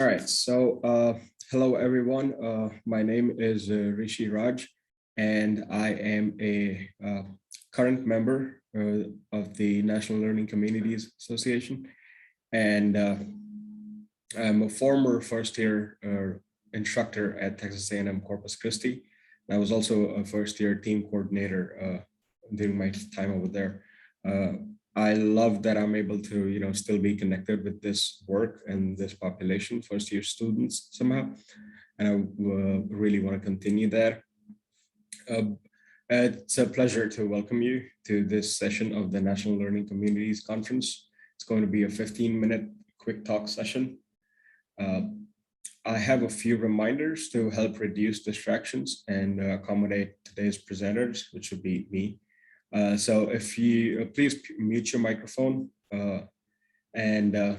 All right, hello everyone. My name is Rishi Raj, and I am a current member of the National Learning Communities Association, and I'm a former first-year instructor at Texas A&M Corpus Christi. I was also a first-year team coordinator during my time over there. I love that I'm able to, still be connected with this work and this population, first year students somehow. And I really want to continue that. It's a pleasure to welcome you to this session of the National Learning Communities Conference. It's going to be a 15-minute quick talk session. I have a few reminders to help reduce distractions and accommodate today's presenters, which would be me. So if you please mute your microphone and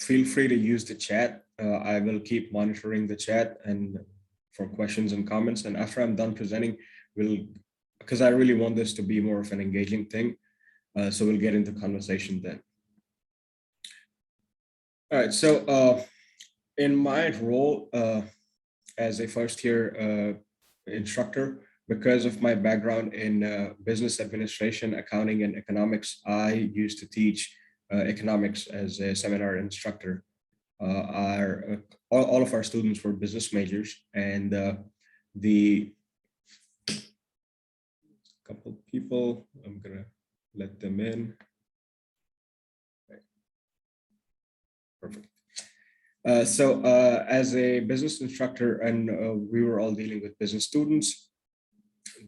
feel free to use the chat. I will keep monitoring the chat and for questions and comments. And after I'm done presenting, because I really want this to be more of an engaging thing. So we'll get into conversation then. All right, so in my role as a first year instructor, because of my background in business administration, accounting, and economics, I used to teach economics as a seminar instructor. All of our students were business majors, and the couple people, I'm gonna let them in. Perfect. As a business instructor, and we were all dealing with business students,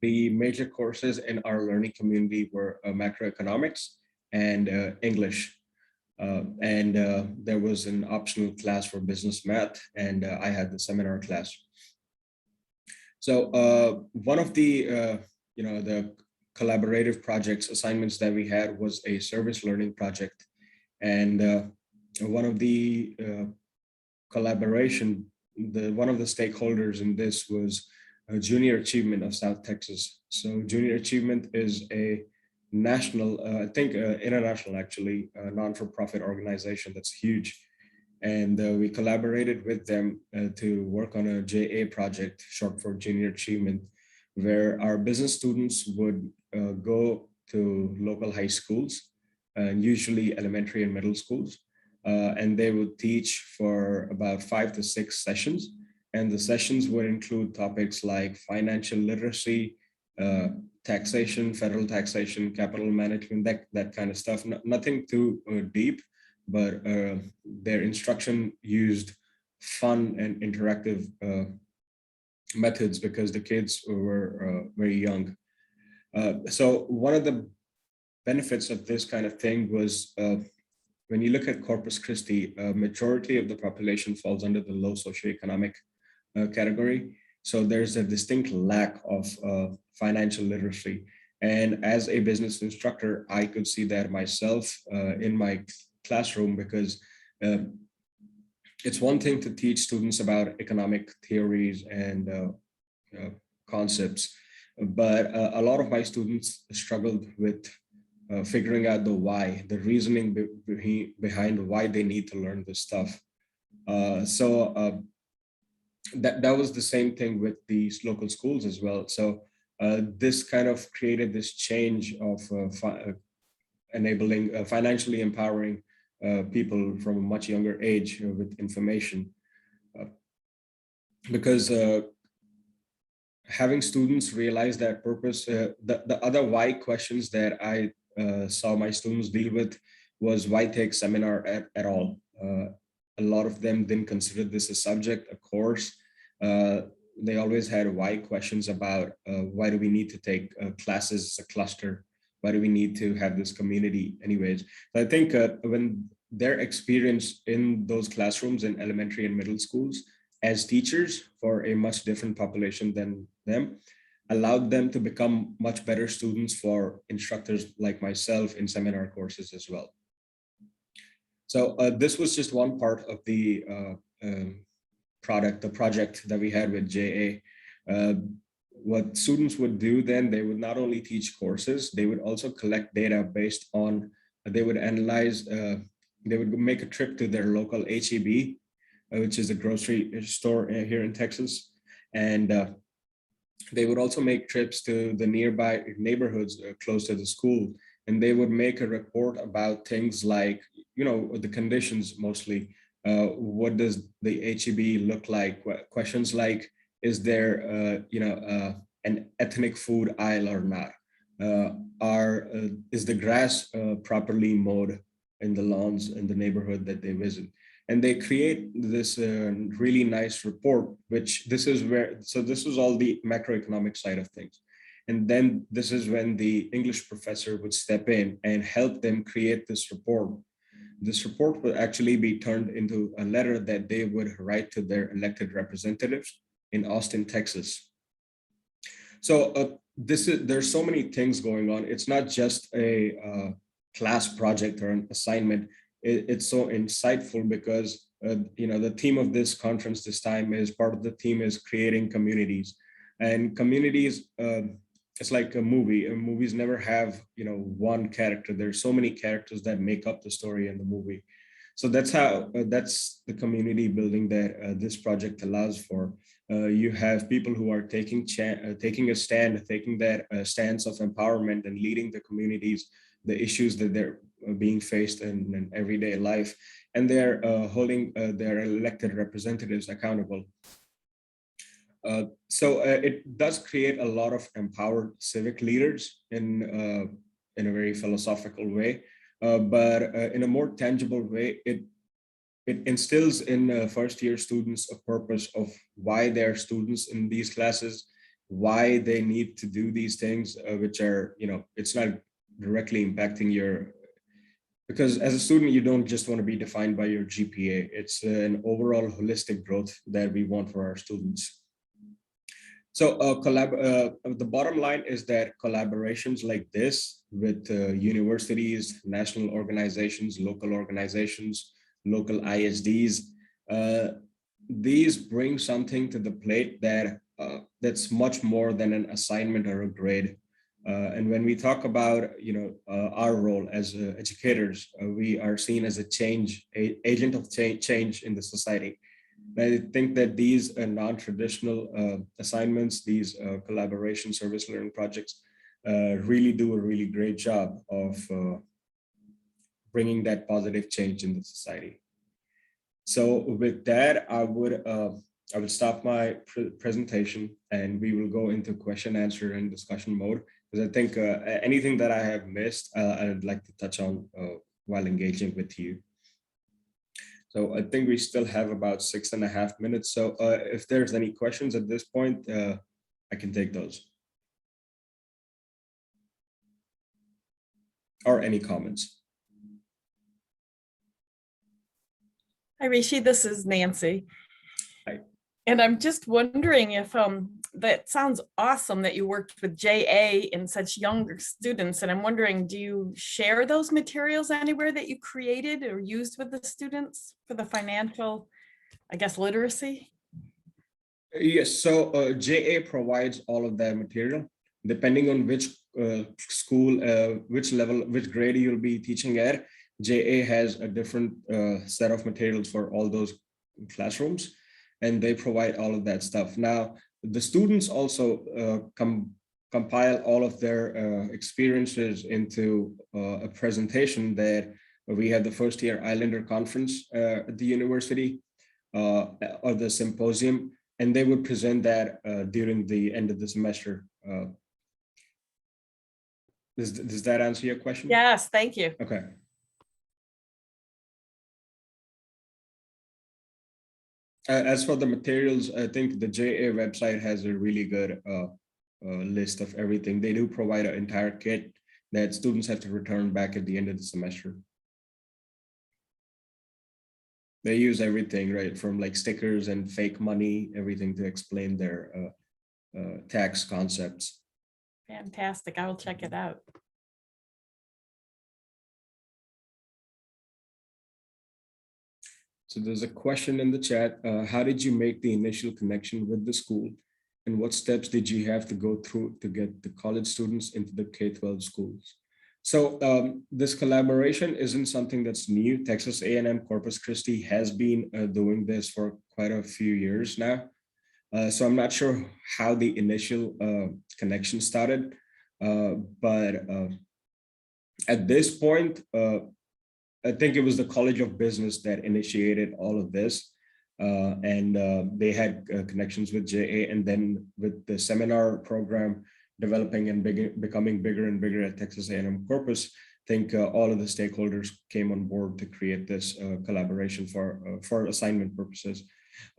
the major courses in our learning community were macroeconomics and English. There was an optional class for business math, and I had the seminar class. So one of the, the collaborative projects assignments that we had was a service learning project. And one of the collaboration, one of the stakeholders in this was Junior Achievement of South Texas. So Junior Achievement is a national, I think international actually, non-for-profit organization that's huge. And we collaborated with them to work on a JA project, short for Junior Achievement, where our business students would go to local high schools, and usually elementary and middle schools, and they would teach for about 5 to 6 sessions. And the sessions would include topics like financial literacy, taxation, federal taxation, capital management, that kind of stuff. Nothing too deep, but their instruction used fun and interactive methods because the kids were very young. So one of the benefits of this kind of thing was when you look at Corpus Christi, a majority of the population falls under the low socioeconomic category. So there's a distinct lack of financial literacy. And as a business instructor, I could see that myself in my classroom, because it's one thing to teach students about economic theories and concepts, but a lot of my students struggled with figuring out the why, the reasoning behind why they need to learn this stuff. That was the same thing with these local schools as well. So this kind of created this change of enabling, financially empowering people from a much younger age with information. Because having students realize that purpose, the other why questions that I saw my students deal with was why take seminar at all. A lot of them didn't consider this a subject, a course. They always had why questions about why do we need to take classes as a cluster? Why do we need to have this community anyways? So I think when their experience in those classrooms in elementary and middle schools as teachers for a much different population than them, allowed them to become much better students for instructors like myself in seminar courses as well. So this was just one part of the project that we had with JA. What students would do then, they would not only teach courses, they would also collect data based on, they would analyze, they would make a trip to their local HEB which is a grocery store here in Texas. And they would also make trips to the nearby neighborhoods close to the school. And they would make a report about things like, the conditions mostly. What does the HEB look like? Questions like, is there, an ethnic food aisle or not? Is the grass properly mowed in the lawns in the neighborhood that they visit? And they create this really nice report, which this is where, so this is all the macroeconomic side of things. And then this is when the English professor would step in and help them create this report. This report would actually be turned into a letter that they would write to their elected representatives in Austin, Texas. So there's so many things going on. It's not just a class project or an assignment. It's so insightful because the theme of this conference this time is part of the theme is creating communities, and communities. It's like a movie. Movies never have one character. There's so many characters that make up the story in the movie. So that's how that's the community building that this project allows for. You have people who are taking a stand, taking that stance of empowerment and leading the communities, the issues that they're being faced in everyday life, and they're holding their elected representatives accountable. So it does create a lot of empowered civic leaders in a very philosophical way, but in a more tangible way, it instills in first-year students a purpose of why they're students in these classes, why they need to do these things, which are, it's not directly impacting because as a student, you don't just want to be defined by your GPA. It's an overall holistic growth that we want for our students. So the bottom line is that collaborations like this with universities, national organizations, local ISDs, these bring something to the plate that's much more than an assignment or a grade. And when we talk about our role as educators, we are seen as a agent of change in the society. I think that these non-traditional assignments, these collaboration service learning projects, really do a really great job of bringing that positive change in the society. So with that, I would stop my presentation and we will go into question, answer, and discussion mode. Because I think anything that I have missed, I'd like to touch on while engaging with you. So I think we still have about 6.5 minutes. So if there's any questions at this point, I can take those. Or any comments. Hi, Rishi, this is Nancy. Hi. And I'm just wondering if that sounds awesome that you worked with JA in such younger students. And I'm wondering, do you share those materials anywhere that you created or used with the students for the financial, I guess, literacy? Yes, so JA provides all of that material, depending on which school, which level, which grade you'll be teaching at. JA has a different set of materials for all those classrooms, and they provide all of that stuff. Now, the students also compile all of their experiences into a presentation that we had the first year Islander conference at the university or the symposium, and they would present that during the end of the semester. Does that answer your question? Yes, thank you. Okay. As for the materials, I think the JA website has a really good list of everything. They do provide an entire kit that students have to return back at the end of the semester. They use everything, right, from like stickers and fake money, everything to explain their tax concepts. Fantastic. I will check it out. So there's a question in the chat. How did you make the initial connection with the school? And what steps did you have to go through to get the college students into the K-12 schools? So this collaboration isn't something that's new. Texas A&M Corpus Christi has been doing this for quite a few years now. So I'm not sure how the initial connection started, but at this point, I think it was the College of Business that initiated all of this. And they had connections with JA, and then with the seminar program developing and becoming bigger and bigger at Texas A&M Corpus, I think all of the stakeholders came on board to create this collaboration for assignment purposes.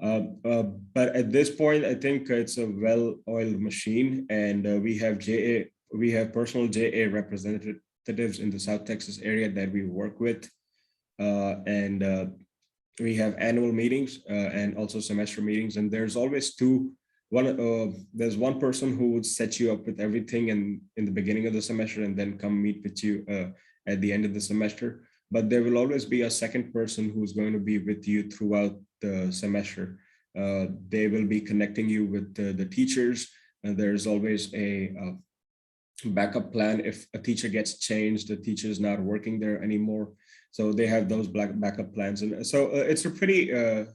But at this point, I think it's a well-oiled machine, and we have personal JA representatives in the South Texas area that we work with, and we have annual meetings and also semester meetings, and there's always there's one person who would set you up with everything in the beginning of the semester and then come meet with you at the end of the semester. But there will always be a second person who's going to be with you throughout the semester. They will be connecting you with the teachers. There's always a backup plan if a teacher gets changed, the teacher is not working there anymore. So they have those backup plans. And so it's a pretty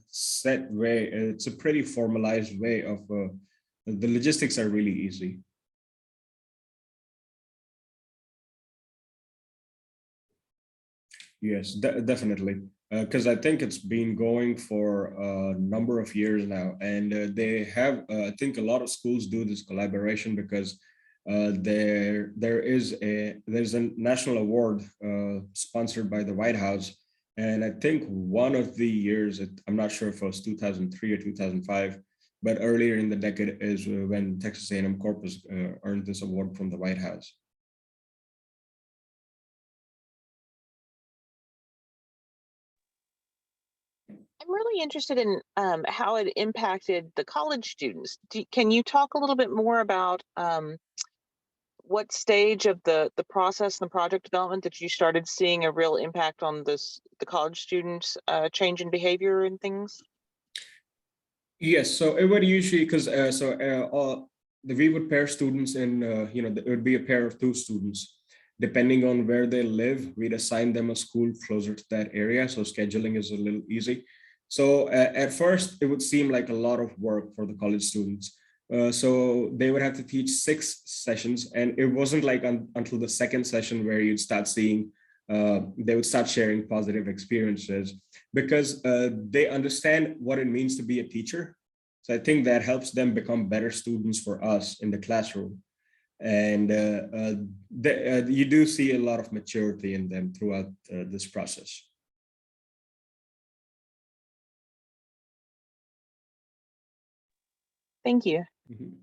set way, it's a pretty formalized way of, the logistics are really easy. Yes, definitely. Because I think it's been going for a number of years now. And they have, I think a lot of schools do this collaboration because there's a national award sponsored by the White House, and I think one of the years, I'm not sure if it was 2003 or 2005, but earlier in the decade is when Texas A&M Corpus earned this award from the White House. I'm really interested in how it impacted the college students. Can you talk a little bit more about what stage of the process and the project development that you started seeing a real impact on the college students change in behavior and things? Yes, so it would usually, because we would pair students in, it would be a pair of two students. Depending on where they live, we'd assign them a school closer to that area. So scheduling is a little easy. So at first, it would seem like a lot of work for the college students. So they would have to teach 6 sessions, and it wasn't like until the second session where you'd start seeing, they would start sharing positive experiences, because they understand what it means to be a teacher. So I think that helps them become better students for us in the classroom. And you do see a lot of maturity in them throughout this process. Thank you. Mm-hmm.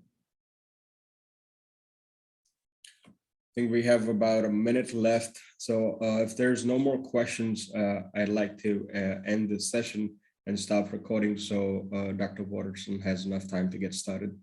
I think we have about a minute left. So if there's no more questions, I'd like to end this session and stop recording so Dr. Watterson has enough time to get started.